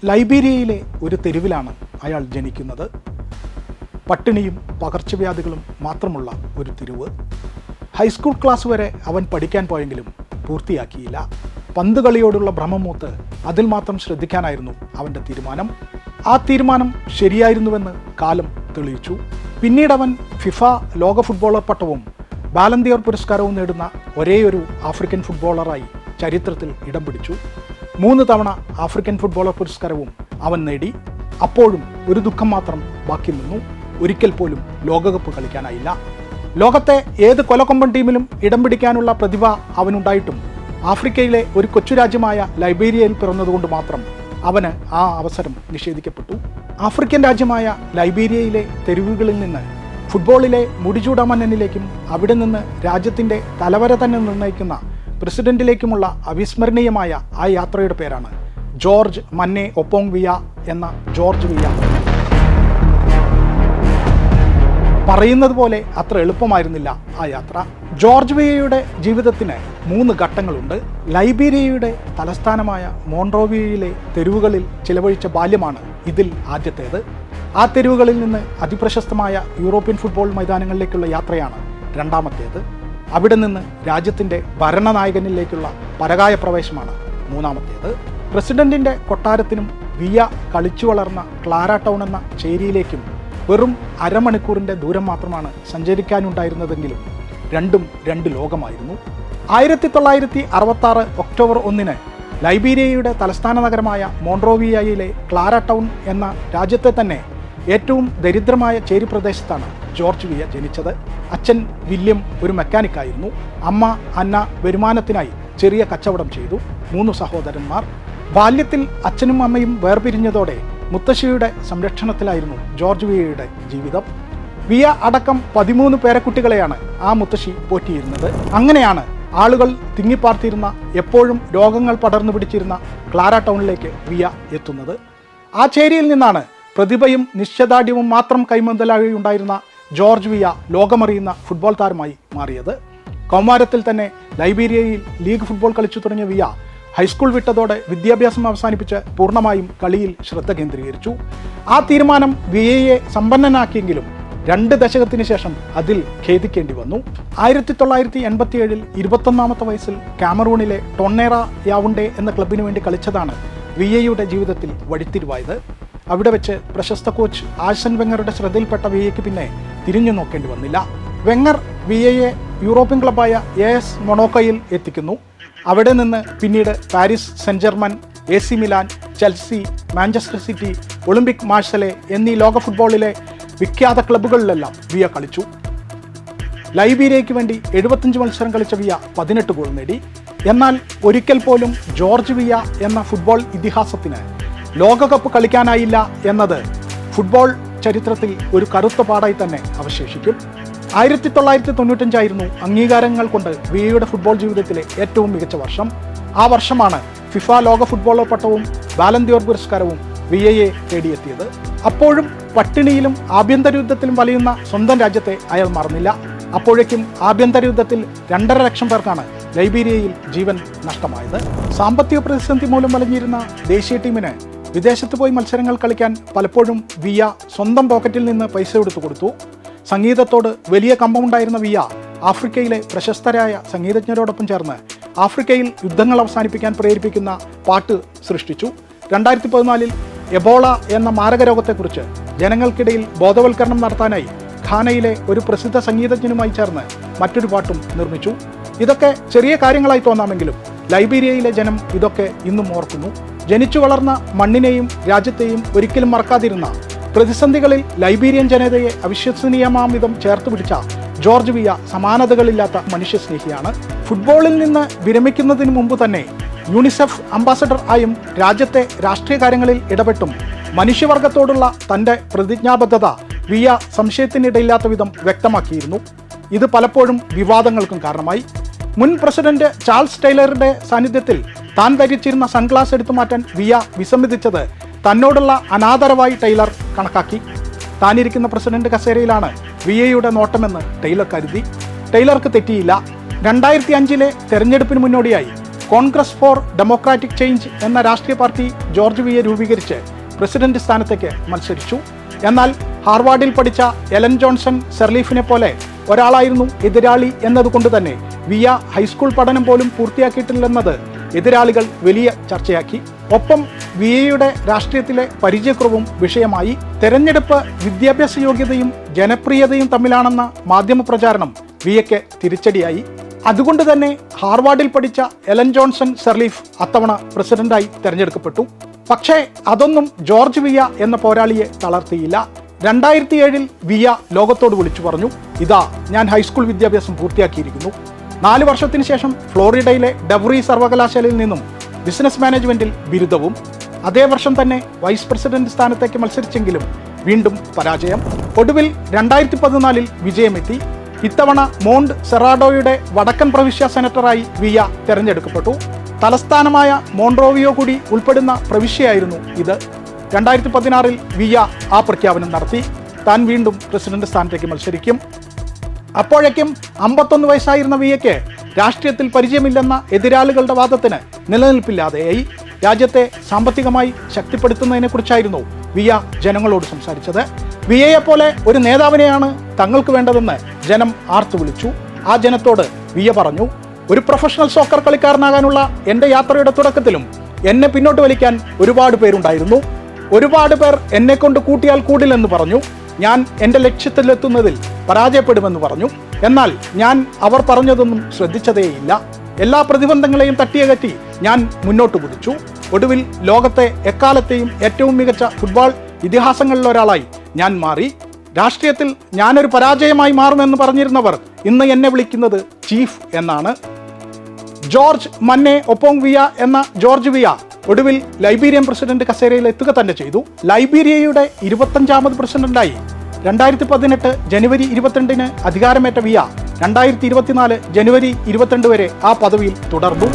ലൈബീരിയയിലെ ഒരു തെരുവിലാണ് അയാൾ ജനിക്കുന്നത്. പട്ടിണിയും പകർച്ചവ്യാധികളും മാത്രമുള്ള ഒരു തെരുവ്. ഹൈസ്കൂൾ ക്ലാസ് വരെ അവൻ പഠിക്കാൻ പോയെങ്കിലും പൂർത്തിയാക്കിയില്ല. പന്ത് കളിയോടുള്ള ഭ്രമം മൂത്ത് അതിൽ മാത്രം ശ്രദ്ധിക്കാനായിരുന്നു അവൻ്റെ തീരുമാനം. ആ തീരുമാനം ശരിയായിരുന്നുവെന്ന് കാലം തെളിയിച്ചു. പിന്നീട് അവൻ ഫിഫ ലോക ഫുട്ബോളർ പട്ടവും ബാലന്തിയോർ പുരസ്കാരവും നേടുന്ന ഒരേയൊരു ആഫ്രിക്കൻ ഫുട്ബോളറായി ചരിത്രത്തിൽ ഇടം പിടിച്ചു. 3 തവണ ആഫ്രിക്കൻ ഫുട്ബോളർ പുരസ്കാരവും അവൻ നേടി. അപ്പോഴും ഒരു ദുഃഖം മാത്രം ബാക്കി നിന്നു. ഒരിക്കൽ പോലും ലോകകപ്പ് കളിക്കാനായില്ല. ലോകത്തെ ഏത് കൊലക്കൊമ്പൻ ടീമിലും ഇടം പിടിക്കാനുള്ള പ്രതിഭ അവനുണ്ടായിട്ടും ആഫ്രിക്കയിലെ ഒരു കൊച്ചു രാജ്യമായ ലൈബീരിയയിൽ പിറന്നതുകൊണ്ട് മാത്രം അവന് ആ അവസരം നിഷേധിക്കപ്പെട്ടു. ആഫ്രിക്കൻ രാജ്യമായ ലൈബീരിയയിലെ തെരുവുകളിൽ നിന്ന് ഫുട്ബോളിലെ മുടിചൂടാമന്നനിലേക്കും അവിടെ നിന്ന് രാജ്യത്തിൻ്റെ തലവര തന്നെ നിർണ്ണയിക്കുന്ന പ്രസിഡന്റിലേക്കുമുള്ള അവിസ്മരണീയമായ ആ യാത്രയുടെ പേരാണ് ജോർജ് മന്നെ ഒപ്പോങ് വിയ എന്ന ജോർജ് വിയ. പറയുന്നത് പോലെ അത്ര എളുപ്പമായിരുന്നില്ല ആ യാത്ര. ജോർജ് വിയയുടെ ജീവിതത്തിന് 3 ഘട്ടങ്ങളുണ്ട്. ലൈബീരിയയുടെ തലസ്ഥാനമായ മോൺറോവിയയിലെ തെരുവുകളിൽ ചിലവഴിച്ച ബാല്യമാണ് ഇതിൽ ആദ്യത്തേത്. ആ തെരുവുകളിൽ നിന്ന് അതിപ്രശസ്തമായ യൂറോപ്യൻ ഫുട്ബോൾ മൈതാനങ്ങളിലേക്കുള്ള യാത്രയാണ് രണ്ടാമത്തേത്. അവിടെ നിന്ന് രാജ്യത്തിൻ്റെ ഭരണനായകനിലേക്കുള്ള പരകായ പ്രവേശമാണ് മൂന്നാമത്തേത്. പ്രസിഡന്റിൻ്റെ കൊട്ടാരത്തിനും വിയ കളിച്ചു വളർന്ന ക്ലാര ടൗൺ എന്ന ചേരിയിലേക്കും വെറും അരമണിക്കൂറിൻ്റെ ദൂരം മാത്രമാണ് സഞ്ചരിക്കാനുണ്ടായിരുന്നതെങ്കിലും രണ്ടും 2 ലോകമായിരുന്നു. 1966 ഒക്ടോബർ 1 ലൈബീരിയയുടെ തലസ്ഥാന നഗരമായ മോൺറോവിയയിലെ ക്ലാര ടൗൺ എന്ന രാജ്യത്തെ തന്നെ ഏറ്റവും ദരിദ്രമായ ചേരി പ്രദേശത്താണ് ജോർജ് വിയ ജനിച്ചത്. അച്ഛൻ വില്യം ഒരു മെക്കാനിക്കായിരുന്നു. അമ്മ അന്ന വരുമാനത്തിനായി ചെറിയ കച്ചവടം ചെയ്തു. 3 സഹോദരന്മാർ. ബാല്യത്തിൽ അച്ഛനും അമ്മയും വേർപിരിഞ്ഞതോടെ മുത്തശ്ശിയുടെ സംരക്ഷണത്തിലായിരുന്നു ജോർജ് വിയയുടെ ജീവിതം. വിയ അടക്കം 13 പേരക്കുട്ടികളെയാണ് ആ മുത്തശ്ശി പോറ്റിയിരുന്നത്. അങ്ങനെയാണ് ആളുകൾ തിങ്ങിപ്പാർത്തിരുന്ന, എപ്പോഴും രോഗങ്ങൾ പടർന്നു പിടിച്ചിരുന്ന ക്ലാര ടൗണിലേക്ക് വിയ എത്തുന്നത്. ആ ചേരിയിൽ നിന്നാണ് പ്രതിഭയും നിശ്ചയദാർഢ്യവും മാത്രം കൈമുതലായി ഉണ്ടായിരുന്ന ജോർജ് വിയ ലോകമറിയുന്ന ഫുട്ബോൾ താരമായി മാറിയത്. കൗമാരത്തിൽ തന്നെ ലൈബീരിയയിൽ ലീഗ് ഫുട്ബോൾ കളിച്ചു തുടങ്ങിയ വിയ ഹൈസ്കൂൾ വിട്ടതോടെ വിദ്യാഭ്യാസം അവസാനിപ്പിച്ച് പൂർണ്ണമായും കളിയിൽ ശ്രദ്ധ കേന്ദ്രീകരിച്ചു. ആ തീരുമാനം വിയയെ സമ്പന്നനാക്കിയെങ്കിലും 2 ദശകത്തിന് ശേഷം അതിൽ ഖേദിക്കേണ്ടി വന്നു. 1987 21ാമത്തെ വയസ്സിൽ കാമറൂണിലെ ടൊണ്ണേറ യാവുണ്ടേ എന്ന ക്ലബിനു വേണ്ടി കളിച്ചതാണ് വിയയുടെ ജീവിതത്തിൽ വഴിത്തിരിവായത്. അവിടെ വെച്ച് പ്രശസ്ത കോച്ച് ആഴ്സൻ വെങ്ങറുടെ ശ്രദ്ധയിൽപ്പെട്ട വിയയ്ക്ക് പിന്നെ തിരിഞ്ഞു നോക്കേണ്ടി വന്നില്ല. വെങ്ങർ വിയയെ യൂറോപ്യൻ ക്ലബായ AS മൊണോക്കോയിൽ എത്തിക്കുന്നു. അവിടെ നിന്ന് പിന്നീട് Paris Saint Germain, AC Milan, Chelsea, Manchester City, Olympic Marseille എന്നീ ലോക ഫുട്ബോളിലെ വിഖ്യാത ക്ലബ്ബുകളിലെല്ലാം വിയ കളിച്ചു. ലൈബീരിയയ്ക്ക് വേണ്ടി 75 മത്സരം കളിച്ച വിയ 18 ഗോൾ നേടി. എന്നാൽ ഒരിക്കൽ പോലും ജോർജ് വിയ എന്ന ഫുട്ബോൾ ഇതിഹാസത്തിന് ലോകകപ്പ് കളിക്കാനായില്ല എന്നത് ഫുട്ബോൾ ചരിത്രത്തിൽ ഒരു കറുത്ത പാടായി തന്നെ അവശേഷിക്കും. 1995 ആയിരുന്നു അംഗീകാരങ്ങൾ കൊണ്ട് വിയയുടെ ഫുട്ബോൾ ജീവിതത്തിലെ ഏറ്റവും മികച്ച വർഷം. ആ വർഷമാണ് ഫിഫ ലോക ഫുട്ബോളർ പട്ടവും ബാലന്തിയോർ പുരസ്കാരവും വിയയെ തേടിയെത്തിയത്. അപ്പോഴും പട്ടിണിയിലും ആഭ്യന്തര യുദ്ധത്തിലും വലയുന്ന സ്വന്തം രാജ്യത്തെ അയാൾ മറന്നില്ല. അപ്പോഴേക്കും ആഭ്യന്തര യുദ്ധത്തിൽ 2.5 ലക്ഷം പേർക്കാണ് ലൈബീരിയയിൽ ജീവൻ നഷ്ടമായത്. സാമ്പത്തിക പ്രതിസന്ധി മൂലം വലഞ്ഞിരുന്ന ദേശീയ ടീമിന് വിദേശത്ത് പോയി മത്സരങ്ങൾ കളിക്കാൻ പലപ്പോഴും വിയ സ്വന്തം പോക്കറ്റിൽ നിന്ന് പൈസ എടുത്തു കൊടുത്തു. സംഗീതത്തോട് വലിയ കമ്പമുണ്ടായിരുന്ന വിയ ആഫ്രിക്കയിലെ പ്രശസ്തരായ സംഗീതജ്ഞരോടൊപ്പം ചേർന്ന് ആഫ്രിക്കയിൽ യുദ്ധങ്ങൾ അവസാനിപ്പിക്കാൻ പ്രേരിപ്പിക്കുന്ന പാട്ട് സൃഷ്ടിച്ചു. 2014 എബോള എന്ന മാരകരോഗത്തെക്കുറിച്ച് ജനങ്ങൾക്കിടയിൽ ബോധവൽക്കരണം നടത്താനായി ഘാനയിലെ ഒരു പ്രസിദ്ധ സംഗീതജ്ഞനുമായി ചേർന്ന് മറ്റൊരു പാട്ടും നിർമ്മിച്ചു. ഇതൊക്കെ ചെറിയ കാര്യങ്ങളായി തോന്നാമെങ്കിലും ലൈബീരിയയിലെ ജനം ഇതൊക്കെ ഇന്നും ഓർക്കുന്നു. ജനിച്ചു വളർന്ന മണ്ണിനെയും രാജ്യത്തെയും ഒരിക്കലും മറക്കാതിരുന്ന, പ്രതിസന്ധികളിൽ ലൈബീരിയൻ ജനതയെ അവിശ്വസനീയമാം വിധം ചേർത്ത് പിടിച്ച ജോർജ് വിയ സമാനതകളില്ലാത്ത മനുഷ്യസ്നേഹിയാണ്. ഫുട്ബോളിൽ നിന്ന് വിരമിക്കുന്നതിന് മുമ്പ് തന്നെ യൂണിസെഫ് അംബാസഡർ ആയും രാജ്യത്തെ രാഷ്ട്രീയ കാര്യങ്ങളിൽ ഇടപെട്ടും മനുഷ്യവർഗത്തോടുള്ള തൻ്റെ പ്രതിജ്ഞാബദ്ധത വിയ സംശയത്തിനിടയില്ലാത്ത വിധം വ്യക്തമാക്കിയിരുന്നു. ഇത് പലപ്പോഴും വിവാദങ്ങൾക്കും കാരണമായി. മുൻ പ്രസിഡന്റ് ചാൾസ് ടൈലറുടെ സാന്നിധ്യത്തിൽ താൻ ധരിച്ചിരുന്ന സൺഗ്ലാസ് എടുത്തു മാറ്റാൻ വിയ വിസമ്മതിച്ചത് തന്നോടുള്ള അനാദരവായി ടൈലർ കണക്കാക്കി. താനിരിക്കുന്ന പ്രസിഡന്റ് കസേരയിലാണ് വിയയുടെ നോട്ടമെന്ന് ടൈലർ കരുതി. ടൈലർക്ക് തെറ്റിയില്ല. 2005 തെരഞ്ഞെടുപ്പിന് മുന്നോടിയായി കോൺഗ്രസ് ഫോർ ഡെമോക്രാറ്റിക് ചേഞ്ച് എന്ന രാഷ്ട്രീയ പാർട്ടി ജോർജ് വിയെ രൂപീകരിച്ച് പ്രസിഡന്റ് സ്ഥാനത്തേക്ക് മത്സരിച്ചു. എന്നാൽ ഹാർവാർഡിൽ പഠിച്ച എലൻ ജോൺസൺ സെർലീഫിനെ പോലെ ഒരാളായിരുന്നു എതിരാളി എന്നതുകൊണ്ട് തന്നെ വിയ ഹൈസ്കൂൾ പഠനം പോലും പൂർത്തിയാക്കിയിട്ടില്ലെന്നത് എതിരാളികൾ വലിയ ചർച്ചയാക്കി. ഒപ്പം വിയയുടെ രാഷ്ട്രീയത്തിലെ പരിചയക്കുറവും വിഷയമായി. തെരഞ്ഞെടുപ്പ് വിദ്യാഭ്യാസ യോഗ്യതയും ജനപ്രിയതയും തമ്മിലാണെന്ന മാധ്യമപ്രചാരണം വിയയ്ക്ക് തിരിച്ചടിയായി. അതുകൊണ്ട് തന്നെ ഹാർവാർഡിൽ പഠിച്ച എലൻ ജോൺസൺ സെർലീഫ് അത്തവണ പ്രസിഡന്റായി തെരഞ്ഞെടുക്കപ്പെട്ടു. പക്ഷേ അതൊന്നും ജോർജ് വിയ എന്ന പോരാളിയെ തളർത്തിയില്ല. 2007 വിയ ലോകത്തോട് വിളിച്ചു പറഞ്ഞു, ഇതാ ഞാൻ ഹൈസ്കൂൾ വിദ്യാഭ്യാസം പൂർത്തിയാക്കിയിരിക്കുന്നു. 4 വർഷത്തിന് ശേഷം ഫ്ലോറിഡയിലെ ഡെവറി സർവകലാശാലയിൽ നിന്നും ബിസിനസ് മാനേജ്മെന്റിൽ ബിരുദവും. അതേ വർഷം തന്നെ വൈസ് പ്രസിഡന്റ് സ്ഥാനത്തേക്ക് മത്സരിച്ചെങ്കിലും വീണ്ടും പരാജയം. ഒടുവിൽ 2014 വിജയമെത്തി. ഇത്തവണ മോണ്ട് സെറാഡോയുടെ വടക്കൻ പ്രവിശ്യ സെനറ്ററായി വിയ തെരഞ്ഞെടുക്കപ്പെട്ടു. തലസ്ഥാനമായ മോൺട്രോവിയോ കൂടി ഉൾപ്പെടുന്ന പ്രവിശ്യയായിരുന്നു ഇത്. 2016 വിയ ആ പ്രഖ്യാപനം നടത്തി. താൻ വീണ്ടും പ്രസിഡന്റ് സ്ഥാനത്തേക്ക് മത്സരിക്കും. അപ്പോഴേക്കും 51 വയസ്സായിരുന്ന വിയയ്ക്ക് രാഷ്ട്രീയത്തിൽ പരിചയമില്ലെന്ന എതിരാളികളുടെ വാദത്തിന് നിലനിൽപ്പില്ലാതെയായി. രാജ്യത്തെ സാമ്പത്തികമായി ശക്തിപ്പെടുത്തുന്നതിനെക്കുറിച്ചായിരുന്നു വിയ ജനങ്ങളോട് സംസാരിച്ചത്. വിയയെപ്പോലെ ഒരു നേതാവിനെയാണ് തങ്ങൾക്ക് വേണ്ടതെന്ന് ജനം ആർത്തു വിളിച്ചു. ആ ജനത്തോട് വിയ പറഞ്ഞു, ഒരു പ്രൊഫഷണൽ സോക്കർ കളിക്കാരനാകാനുള്ള എൻ്റെ യാത്രയുടെ തുടക്കത്തിലും എന്നെ പിന്നോട്ട് വലിക്കാൻ ഒരുപാട് പേരുണ്ടായിരുന്നു. ഒരുപാട് പേർ എന്നെക്കൊണ്ട് കൂട്ടിയാൽ കൂടില്ലെന്ന് പറഞ്ഞു. ഞാൻ എൻ്റെ ലക്ഷ്യത്തിലെത്തുന്നതിൽ പരാജയപ്പെടുമെന്ന് പറഞ്ഞു. എന്നാൽ ഞാൻ അവർ പറഞ്ഞതൊന്നും ശ്രദ്ധിച്ചതേയില്ല. എല്ലാ പ്രതിബന്ധങ്ങളെയും തട്ടിയകറ്റി ഞാൻ മുന്നോട്ട് കുതിച്ചു. ഒടുവിൽ ലോകത്തെ എക്കാലത്തെയും ഏറ്റവും മികച്ച ഫുട്ബോൾ ഇതിഹാസങ്ങളിലൊരാളായി ഞാൻ മാറി. രാഷ്ട്രീയത്തിൽ ഞാനൊരു പരാജയമായി മാറുമെന്ന് പറഞ്ഞിരുന്നവർ ഇന്ന് എന്നെ വിളിക്കുന്നത് ചീഫ് എന്നാണ്. ജോർജ് മന്നെ ഒപ്പോങ് വിയ എന്ന ജോർജ് വിയ ഒടുവിൽ ലൈബീരിയൻ പ്രസിഡന്റ് കസേരയിൽ എത്തുക തന്നെ ചെയ്തു. ലൈബീരിയയുടെ 25ാമത് പ്രസിഡന്റായി 2018 ജനുവരി 22 അധികാരമേറ്റ വിയ 2024 ജനുവരി 22 വരെ ആ പദവിയിൽ തുടർന്നു.